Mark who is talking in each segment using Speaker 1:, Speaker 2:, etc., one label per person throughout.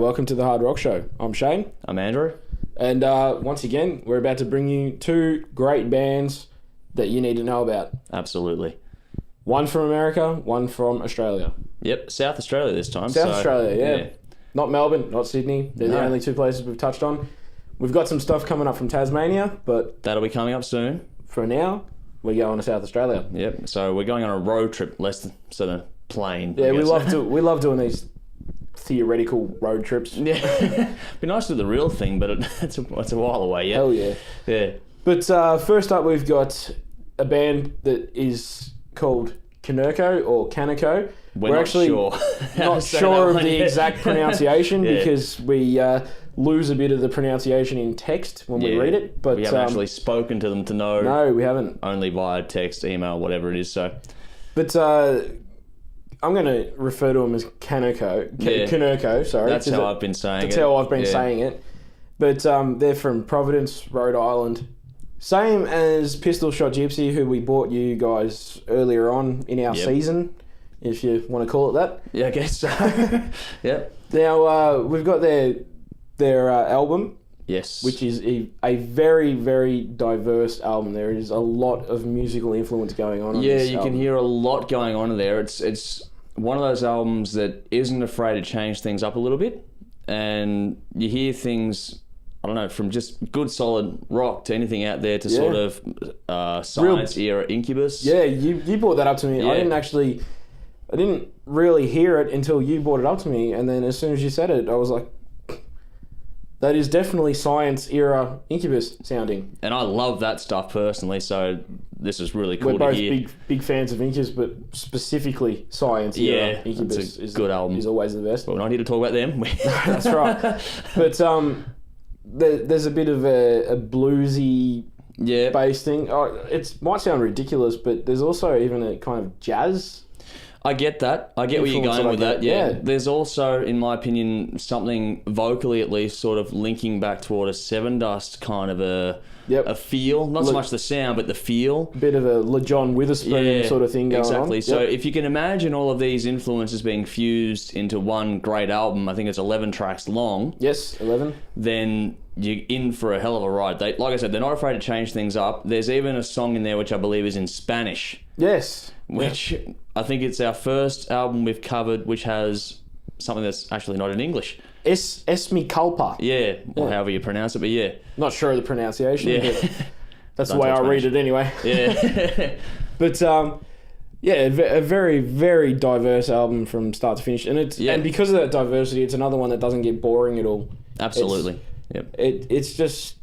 Speaker 1: welcome to the Hard Rock Show. I'm Shane.
Speaker 2: I'm Andrew.
Speaker 1: And once again, we're about to bring you two great bands that you need to know about.
Speaker 2: Absolutely.
Speaker 1: One from America, one from Australia.
Speaker 2: Yep, South Australia this time.
Speaker 1: South Australia, yeah. Not Melbourne, not Sydney. They're the only two places we've touched on. We've got some stuff coming up from Tasmania, but...
Speaker 2: That'll be coming up soon.
Speaker 1: For now, we're going to South Australia.
Speaker 2: Yep, so we're going on a road trip, less than sort of plane.
Speaker 1: Yeah, we love doing these theoretical road trips.
Speaker 2: Yeah, be nice to do the real thing, but it's a while away. Yeah.
Speaker 1: Hell yeah.
Speaker 2: Yeah.
Speaker 1: But first up, we've got a band that is called Kanerko or Kanerko.
Speaker 2: We're actually
Speaker 1: not sure of the exact pronunciation because we lose a bit of the pronunciation in text when we read it. But
Speaker 2: we haven't actually spoken to them to know.
Speaker 1: No, we haven't.
Speaker 2: Only via text, email, whatever it is. So,
Speaker 1: but I'm going to refer to them as Kanerko. Kanerko, sorry.
Speaker 2: That's how I've been saying it.
Speaker 1: That's how I've been saying it. But they're from Providence, Rhode Island. Same as Pistol Shot Gypsy, who we bought you guys earlier on in our season, if you want to call it that.
Speaker 2: Yeah, I guess so. Yep.
Speaker 1: Now, we've got their album.
Speaker 2: Yes.
Speaker 1: Which is a very, very diverse album. There is a lot of musical influence going on this
Speaker 2: you
Speaker 1: album.
Speaker 2: can hear a lot going on in there. It's one of those albums that isn't afraid to change things up a little bit. And you hear things, I don't know, from just good solid rock to anything out there to sort of science era Incubus.
Speaker 1: Yeah, you brought that up to me.
Speaker 2: Yeah.
Speaker 1: I didn't really hear it until you brought it up to me. And then as soon as you said it, I was like, that is definitely science era Incubus sounding.
Speaker 2: And I love that stuff personally, so this is really cool
Speaker 1: to
Speaker 2: hear.
Speaker 1: We're both big fans of Incubus, but specifically science era Incubus
Speaker 2: is good album.
Speaker 1: Is always the best.
Speaker 2: But we're not here to talk about them.
Speaker 1: That's right. But there's a bit of a bluesy bass thing. It might sound ridiculous, but there's also even a kind of jazz.
Speaker 2: I get that. I get where you're going with that. Yeah. There's also, in my opinion, something vocally at least sort of linking back toward a Seven Dust kind of a feel. Not so much the sound, but the feel.
Speaker 1: Bit of a LeJohn Witherspoon sort of thing going on.
Speaker 2: Exactly. So if you can imagine all of these influences being fused into one great album, I think it's 11 tracks long.
Speaker 1: Yes, 11.
Speaker 2: Then you're in for a hell of a ride. Like I said, they're not afraid to change things up. There's even a song in there which I believe is in Spanish.
Speaker 1: Yes.
Speaker 2: Which I think it's our first album we've covered which has something that's actually not in English.
Speaker 1: Es mi culpa.
Speaker 2: Yeah, or however you pronounce it, but yeah.
Speaker 1: Not sure of the pronunciation, but that's the
Speaker 2: Don't
Speaker 1: way I
Speaker 2: Spanish.
Speaker 1: read it anyway.
Speaker 2: Yeah.
Speaker 1: But a very, very diverse album from start to finish. And and because of that diversity, it's another one that doesn't get boring at all.
Speaker 2: Absolutely.
Speaker 1: It's just...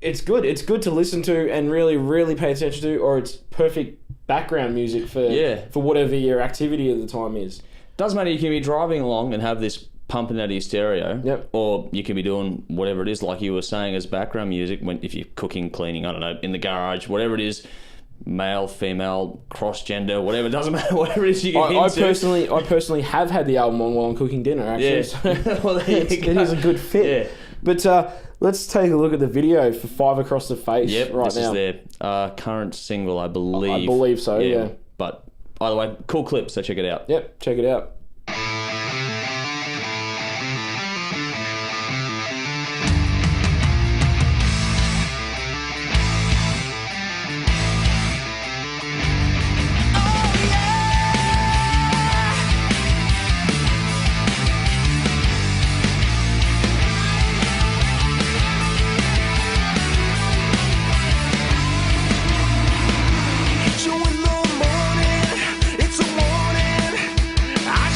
Speaker 1: It's good. It's good to listen to and really, really pay attention to, or it's perfect background music for whatever your activity at the time is.
Speaker 2: Doesn't matter, you can be driving along and have this pumping out of your stereo, or you can be doing whatever it is, like you were saying, as background music, if you're cooking, cleaning, I don't know, in the garage, whatever it is, male, female, cross-gender, whatever, it doesn't matter, whatever it is you get into.
Speaker 1: I personally have had the album on while I'm cooking dinner, actually. So
Speaker 2: well, there you go.
Speaker 1: It is a good fit. Yeah. But let's take a look at the video for Five Across the Face right now.
Speaker 2: This is their current single, I believe.
Speaker 1: I believe so, yeah.
Speaker 2: But either way, cool clip, so check it out.
Speaker 1: Yep, check it out.
Speaker 3: So in the morning, it's a warning. I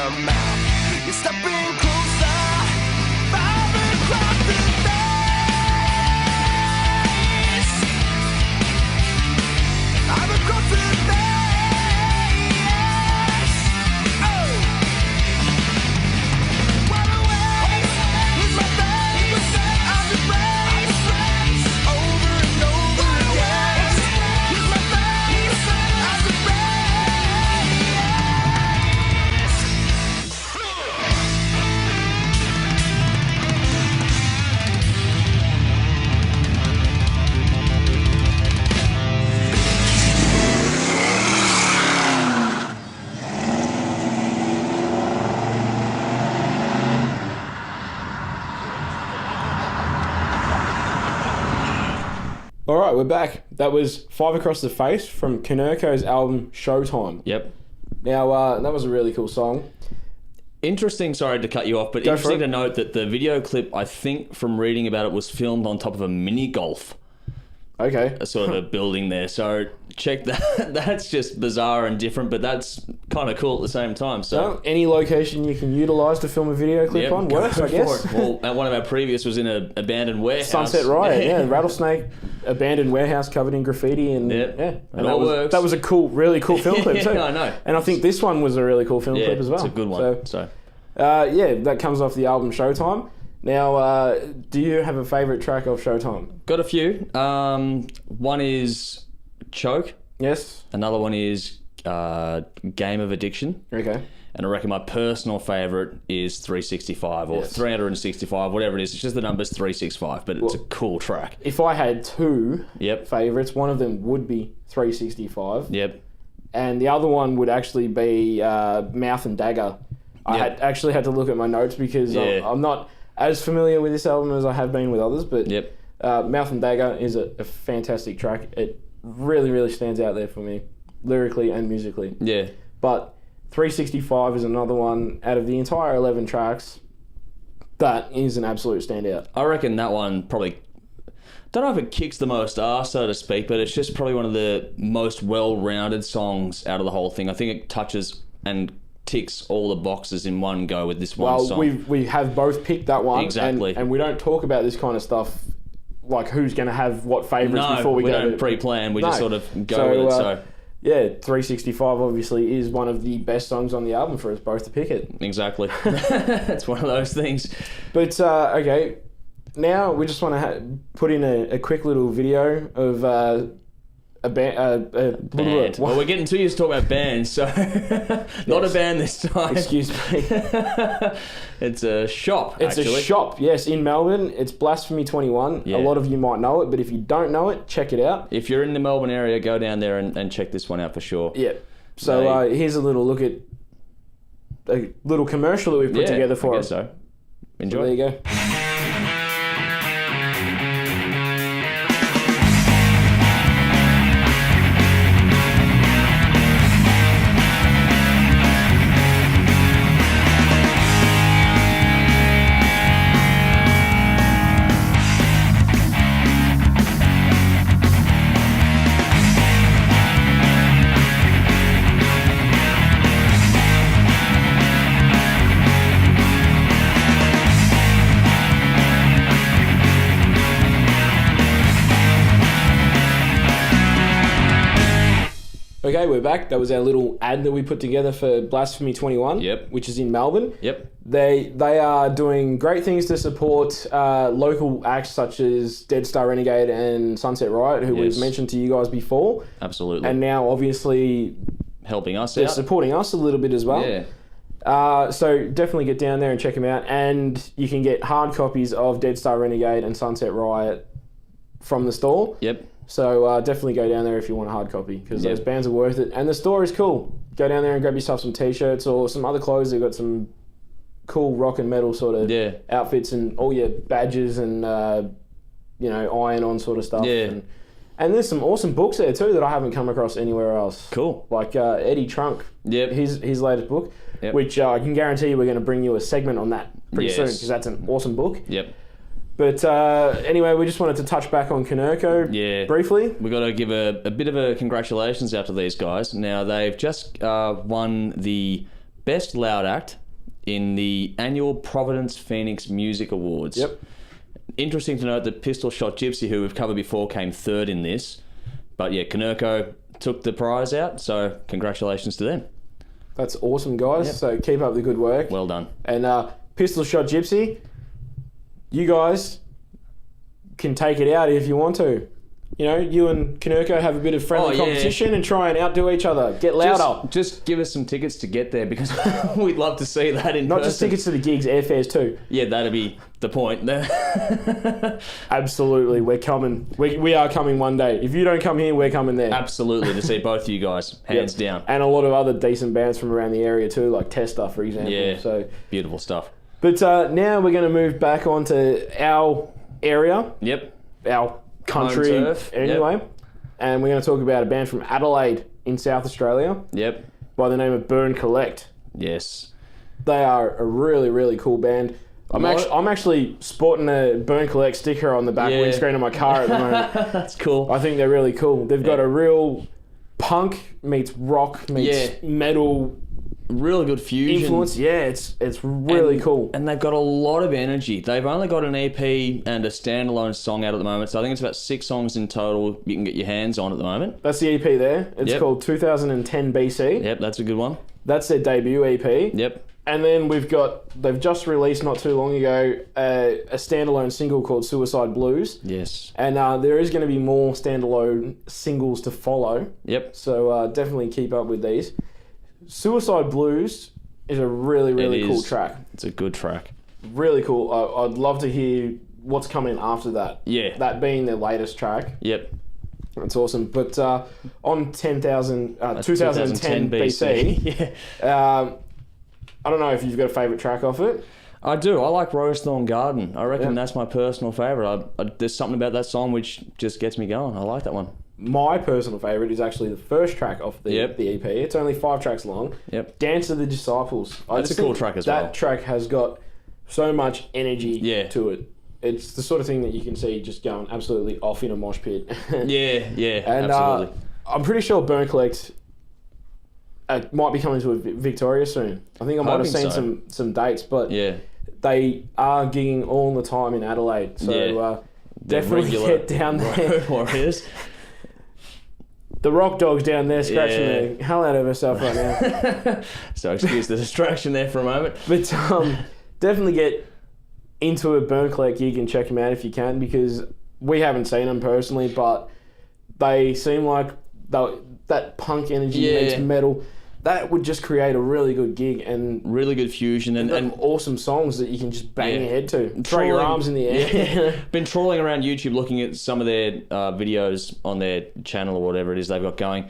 Speaker 3: your mouth. You're stepping closer, firing across the face. I'm across the face. Oh. Run away with my face. I'm embraced over and over again. With my face, I'm
Speaker 1: All right, we're back. That was Five Across the Face from Kanerko's album Showtime.
Speaker 2: Yep.
Speaker 1: Now, that was a really cool song.
Speaker 2: Interesting, sorry to cut you off, but
Speaker 1: Go
Speaker 2: interesting
Speaker 1: for it.
Speaker 2: to note that the video clip, I think from reading about it, was filmed on top of a mini golf.
Speaker 1: Okay.
Speaker 2: A sort of a building there. So check that. That's just bizarre and different, but that's kind of cool at the same time. So
Speaker 1: Well, any location you can utilise to film a video clip
Speaker 2: yep,
Speaker 1: on
Speaker 2: go
Speaker 1: works, I
Speaker 2: for
Speaker 1: guess.
Speaker 2: it. Well, and one of our previous was in an abandoned warehouse.
Speaker 1: Sunset Riot, yeah. Rattlesnake, abandoned warehouse covered in graffiti, and
Speaker 2: Yep.
Speaker 1: yeah,
Speaker 2: It all works.
Speaker 1: That was a cool, really cool film clip too.
Speaker 2: Yeah, I know.
Speaker 1: And I think this one was a really cool film
Speaker 2: Yeah,
Speaker 1: clip as well.
Speaker 2: it's a good one. So
Speaker 1: yeah, that comes off the album Showtime. Now, do you have a favourite track of Showtime?
Speaker 2: got a few. One is Choke.
Speaker 1: Yes.
Speaker 2: Another one is Game of Addiction.
Speaker 1: Okay.
Speaker 2: And I reckon my personal favourite is 365 or
Speaker 1: Yes.
Speaker 2: 365, whatever it is. It's just the number's 365, but it's a cool track.
Speaker 1: If I had two
Speaker 2: Yep.
Speaker 1: favourites, one of them would be 365,
Speaker 2: Yep.
Speaker 1: and the other one would actually be Mouth and Dagger. I
Speaker 2: Yep.
Speaker 1: had to look at my notes because
Speaker 2: Yeah.
Speaker 1: I'm not as familiar with this album as I have been with others, but
Speaker 2: Yep.
Speaker 1: Mouth and Dagger is a fantastic track. It really, really stands out there for me, lyrically and musically.
Speaker 2: Yeah.
Speaker 1: But 365 is another one out of the entire 11 tracks that is an absolute standout.
Speaker 2: I reckon that one probably... Don't know if it kicks the most ass, so to speak, but it's just probably one of the most well-rounded songs out of the whole thing. I think it touches and ticks all the boxes in one go with this one song.
Speaker 1: We have both picked that one.
Speaker 2: Exactly.
Speaker 1: And we don't talk about this kind of stuff, like who's going to have what favourites
Speaker 2: No,
Speaker 1: before we go
Speaker 2: don't
Speaker 1: to...
Speaker 2: pre-plan. We
Speaker 1: No.
Speaker 2: just sort of go with it, so...
Speaker 1: Yeah, 365 obviously is one of the best songs on the album for us both to pick it.
Speaker 2: Exactly. It's one of those things.
Speaker 1: But, okay, now we just want to put in a quick little video of a band.
Speaker 2: Band. Well, we're getting too used to talking about bands, so not a band this time.
Speaker 1: Excuse me.
Speaker 2: It's a shop,
Speaker 1: It's
Speaker 2: actually.
Speaker 1: a shop, yes, in Melbourne. It's Blasphemy 21.
Speaker 2: Yeah.
Speaker 1: A lot of you might know it, but if you don't know it, check it out.
Speaker 2: If you're in the Melbourne area, go down there and check this one out for sure.
Speaker 1: Yeah. So here's a little look at a little commercial that we've put together for
Speaker 2: I
Speaker 1: it.
Speaker 2: guess so. Enjoy.
Speaker 1: So there you go. Okay, we're back. That was our little ad that we put together for Blasphemy 21,
Speaker 2: Yep.
Speaker 1: which is in Melbourne.
Speaker 2: Yep.
Speaker 1: They are doing great things to support local acts such as Dead Star Renegade and Sunset Riot, who
Speaker 2: Yes.
Speaker 1: we've mentioned to you guys before.
Speaker 2: Absolutely.
Speaker 1: And now, obviously,
Speaker 2: helping us
Speaker 1: they're
Speaker 2: out.
Speaker 1: supporting us a little bit as well.
Speaker 2: Yeah.
Speaker 1: So definitely get down there and check them out. And you can get hard copies of Dead Star Renegade and Sunset Riot from the store.
Speaker 2: Yep.
Speaker 1: So definitely go down there if you want a hard copy, because
Speaker 2: Yep.
Speaker 1: those bands are worth it. And the store is cool. Go down there and grab yourself some t-shirts or some other clothes. They've got some cool rock and metal sort of
Speaker 2: Yeah.
Speaker 1: outfits and all your badges and, iron-on sort of stuff.
Speaker 2: Yeah.
Speaker 1: And there's some awesome books there too that I haven't come across anywhere else.
Speaker 2: Cool.
Speaker 1: Like Eddie Trunk,
Speaker 2: Yep.
Speaker 1: his latest book,
Speaker 2: Yep.
Speaker 1: which I can guarantee you we're going to bring you a segment on that pretty soon,
Speaker 2: Yes.
Speaker 1: because that's an awesome book.
Speaker 2: Yep.
Speaker 1: But anyway, we just wanted to touch back on Kanerko briefly.
Speaker 2: We've got to give a bit of a congratulations out to these guys. Now, they've just won the Best Loud Act in the annual Providence Phoenix Music Awards.
Speaker 1: Yep.
Speaker 2: Interesting to note that Pistol Shot Gypsy, who we've covered before, came third in this. But yeah, Kanerko took the prize out, so congratulations to them.
Speaker 1: That's awesome, guys.
Speaker 2: Yep.
Speaker 1: So keep up the good work.
Speaker 2: Well done.
Speaker 1: And Pistol Shot Gypsy, you guys can take it out if you want to. You know, you and Kanerko have a bit of friendly competition and try and outdo each other. Get louder.
Speaker 2: Just give us some tickets to get there, because we'd love to see that in
Speaker 1: Not
Speaker 2: person.
Speaker 1: just tickets to the gigs, airfares too.
Speaker 2: Yeah, that'd be the point.
Speaker 1: Absolutely, we're coming. We are coming one day. If you don't come here, we're coming there.
Speaker 2: Absolutely, to see both of you guys, hands down.
Speaker 1: And a lot of other decent bands from around the area too, like Testa, for example.
Speaker 2: Yeah,
Speaker 1: so
Speaker 2: beautiful stuff.
Speaker 1: But now we're going to move back onto our area.
Speaker 2: Yep.
Speaker 1: Our country,
Speaker 2: Home turf.
Speaker 1: anyway.
Speaker 2: Yep.
Speaker 1: And we're going to talk about a band from Adelaide in South Australia
Speaker 2: Yep.
Speaker 1: by the name of Burn Collect.
Speaker 2: Yes.
Speaker 1: They are a really, really cool band. I'm actually sporting a Burn Collect sticker on the back windscreen of my car at the moment.
Speaker 2: That's cool.
Speaker 1: I think they're really cool. They've got a real punk meets rock meets metal
Speaker 2: Really good fusion.
Speaker 1: influence. Yeah, it's really cool.
Speaker 2: And they've got a lot of energy. They've only got an EP and a standalone song out at the moment, so I think it's about 6 songs in total you can get your hands on at the moment.
Speaker 1: That's the EP there. It's called 2010 BC.
Speaker 2: Yep, that's a good one.
Speaker 1: That's their debut EP.
Speaker 2: Yep.
Speaker 1: And then they've just released not too long ago a standalone single called Suicide Blues.
Speaker 2: Yes.
Speaker 1: And there is going to be more standalone singles to follow.
Speaker 2: Yep.
Speaker 1: So definitely keep up with these. Suicide Blues is a really, really cool track.
Speaker 2: It's a good track.
Speaker 1: Really cool. I'd love to hear what's coming after that.
Speaker 2: Yeah.
Speaker 1: That being their latest track.
Speaker 2: Yep.
Speaker 1: That's awesome. But on 2010
Speaker 2: BC.
Speaker 1: yeah. I don't know if you've got a favourite track off it.
Speaker 2: I do. I like Rose Thorn Garden. I reckon that's my personal favourite. There's something about that song which just gets me going. I like that one.
Speaker 1: My personal favourite is actually the first track off the EP. It's only 5 tracks long.
Speaker 2: Yep.
Speaker 1: Dance of the Disciples.
Speaker 2: That's a cool track as well.
Speaker 1: That track has got so much energy to it. It's the sort of thing that you can see just going absolutely off in a mosh pit.
Speaker 2: yeah,
Speaker 1: and,
Speaker 2: absolutely.
Speaker 1: I'm pretty sure Burn Collect might be coming to Victoria soon. I think I might have seen some dates, but they are gigging all the time in Adelaide. So definitely get down there.
Speaker 2: Warriors.
Speaker 1: The Rock Dog's down there scratching the hell out of herself right now.
Speaker 2: So excuse the distraction there for a moment.
Speaker 1: But definitely get into a Burn Collect gig and check them out if you can, because we haven't seen them personally, but they seem like that punk energy meets metal. That would just create a really good gig and
Speaker 2: really good fusion and
Speaker 1: awesome songs that you can just bang your head to. Throw your arms in the air.
Speaker 2: Yeah. Been trawling around YouTube looking at some of their videos on their channel or whatever it is they've got going.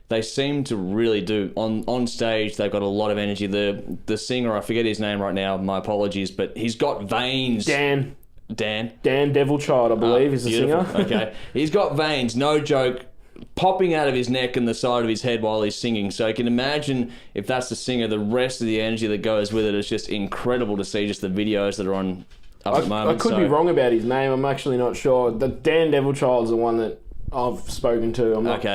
Speaker 2: They seem to really do on stage. They've got a lot of energy. The singer, I forget his name right now. My apologies, but he's got veins.
Speaker 1: Dan
Speaker 2: Devilchild,
Speaker 1: I believe, is the singer.
Speaker 2: Okay, he's got veins. No joke. Popping out of his neck and the side of his head while he's singing. So you can imagine if that's the singer, the rest of the energy that goes with it is just incredible to see, just the videos that are on up at the moment.
Speaker 1: I could be wrong about his name. I'm actually not sure. The Dan Devilchild's the one that I've spoken to. I'm not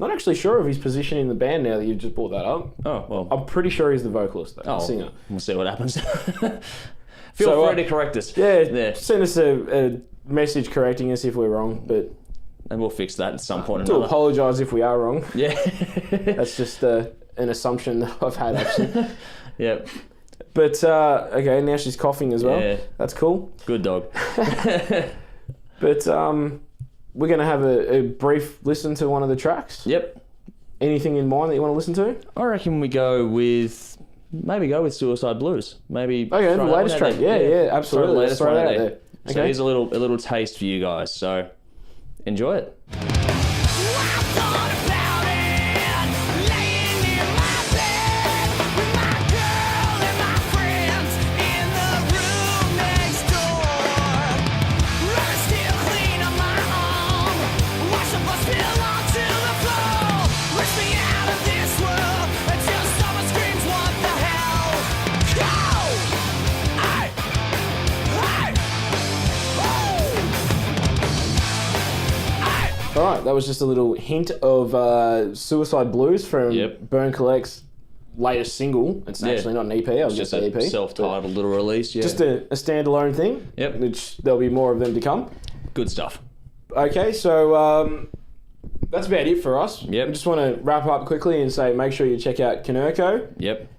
Speaker 1: actually sure of his position in the band now that you've just brought that up.
Speaker 2: Oh, well.
Speaker 1: I'm pretty sure he's the vocalist, though, the singer.
Speaker 2: We'll see what happens. Feel free to correct us.
Speaker 1: Yeah, send us a message correcting us if we're wrong, but...
Speaker 2: And we'll fix that at some point or
Speaker 1: another. To apologise if we are wrong.
Speaker 2: Yeah.
Speaker 1: That's just an assumption that I've had, actually.
Speaker 2: Yep.
Speaker 1: But, okay, now she's coughing as well.
Speaker 2: Yeah.
Speaker 1: That's cool.
Speaker 2: Good dog.
Speaker 1: But we're going to have a brief listen to one of the tracks.
Speaker 2: Yep.
Speaker 1: Anything in mind that you want to listen to?
Speaker 2: I reckon we go with Suicide Blues. Maybe.
Speaker 1: Okay, the latest track. Yeah, absolutely.
Speaker 2: Let's throw it out there.
Speaker 1: Okay.
Speaker 2: So here's a little taste for you guys. So enjoy it.
Speaker 1: Alright, that was just a little hint of Suicide Blues from Burn Collect's latest single. It's actually not an EP. I was
Speaker 2: Just
Speaker 1: just an
Speaker 2: a
Speaker 1: EP.
Speaker 2: self-titled little release. Yeah.
Speaker 1: Just a standalone thing.
Speaker 2: Yep.
Speaker 1: Which there'll be more of them to come.
Speaker 2: Good stuff.
Speaker 1: Okay, so that's about it for us.
Speaker 2: Yep.
Speaker 1: I just want to wrap up quickly and say make sure you check out Kanerko.
Speaker 2: Yep.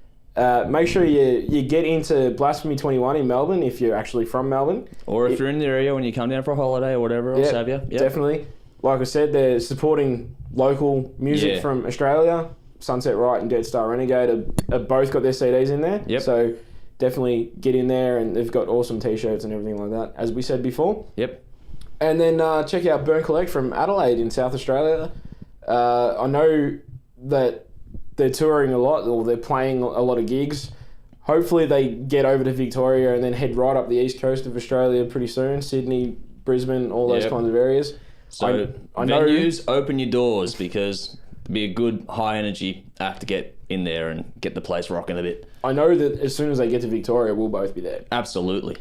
Speaker 1: Make sure you get into Blasphemy 21 in Melbourne if you're actually from Melbourne.
Speaker 2: Or if you're in the area when you come down for a holiday or whatever else have you. Yep.
Speaker 1: Definitely. Like I said, they're supporting local music from Australia. Sunset Right and Dead Star Renegade have both got their CDs in there.
Speaker 2: Yep.
Speaker 1: So definitely get in there, and they've got awesome t-shirts and everything like that, as we said before.
Speaker 2: Yep.
Speaker 1: And then check out Burn Collect from Adelaide in South Australia. I know that they're touring a lot, or they're playing a lot of gigs. Hopefully they get over to Victoria and then head right up the east coast of Australia pretty soon. Sydney, Brisbane, all those kinds of areas.
Speaker 2: So
Speaker 1: I know,
Speaker 2: venues, open your doors, because it'd be a good high energy act to get in there and get the place rocking a bit.
Speaker 1: I know that as soon as they get to Victoria, we'll both be there.
Speaker 2: Absolutely.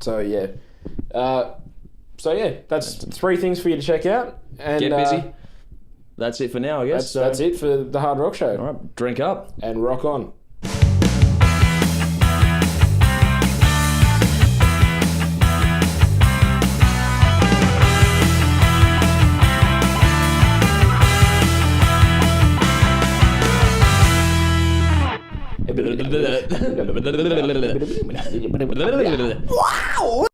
Speaker 1: So yeah. That's 3 things for you to check out. And
Speaker 2: Get busy. That's it for now, I guess.
Speaker 1: That's it for the Hard Rock Show.
Speaker 2: All right, drink up.
Speaker 1: And rock on.
Speaker 2: Wow!